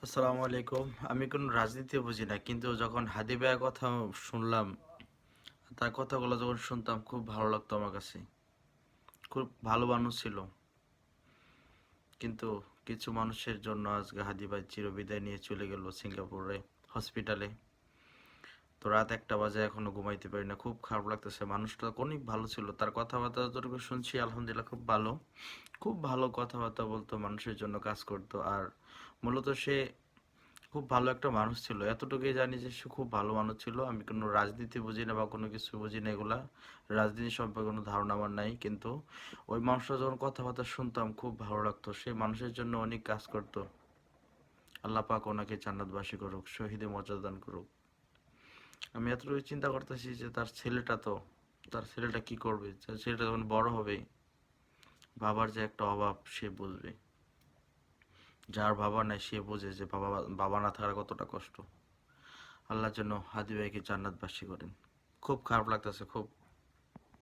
আসসালামু আলাইকুম। আমি কোনো রাজনীতি বুঝি না, কিন্তু যখন হাদি ভাইয়ের কথা শুনলাম, তার কথাগুলো যখন শুনতাম খুব ভালো লাগতো আমার কাছে। খুব ভালো মানুষ ছিল, কিন্তু কিছু মানুষের জন্য আজকে হাদি ভাই চিরবিদায় নিয়ে চলে গেল সিঙ্গাপুরে হসপিটালে। তো রাত 1টা বাজে এখনো ঘুমাইতে পারি না, খুব খারাপ লাগতেছে। মানুষটা অনেক ভালো ছিল, তার কথাবার্তা যতটুকু শুনছি আলহামদুলিল্লাহ খুব ভালো। খুব ভালো কথাবার্তা বলতো, মানুষের জন্য কাজ করতো। আর মূলত সে খুব ভালো একটা মানুষ ছিল, এতটুকুই জানি যে সে খুব ভালো মানুষ ছিল। আমি কোনো রাজনীতি বুঝি না বা কোনো কিছু বুঝি না, এগুলা রাজনীতি সম্পর্কে কোনো ধারণা আমার নাই, কিন্তু ওই মানুষটা যখন কথাবার্তা শুনতাম খুব ভালো লাগতো। সে মানুষের জন্য অনেক কাজ করতো। আল্লাহ পাক ওনাকে জান্নাতবাসী করুক, শহীদে মর্যাদা দান করুক। আমি এতটুকু চিন্তা করতেছি যে তার ছেলেটা কি করবে। তার ছেলেটা যখন বড় হবে, বাবার যে একটা অভাব সে বুঝবে। যার বাবা নাই সে বোঝে যে বাবা বাবা না থাকার কতটা কষ্ট। আল্লাহ যেন হাদি ভাইকে জান্নাতবাসী করেন। খুব খারাপ লাগতেছে, খুব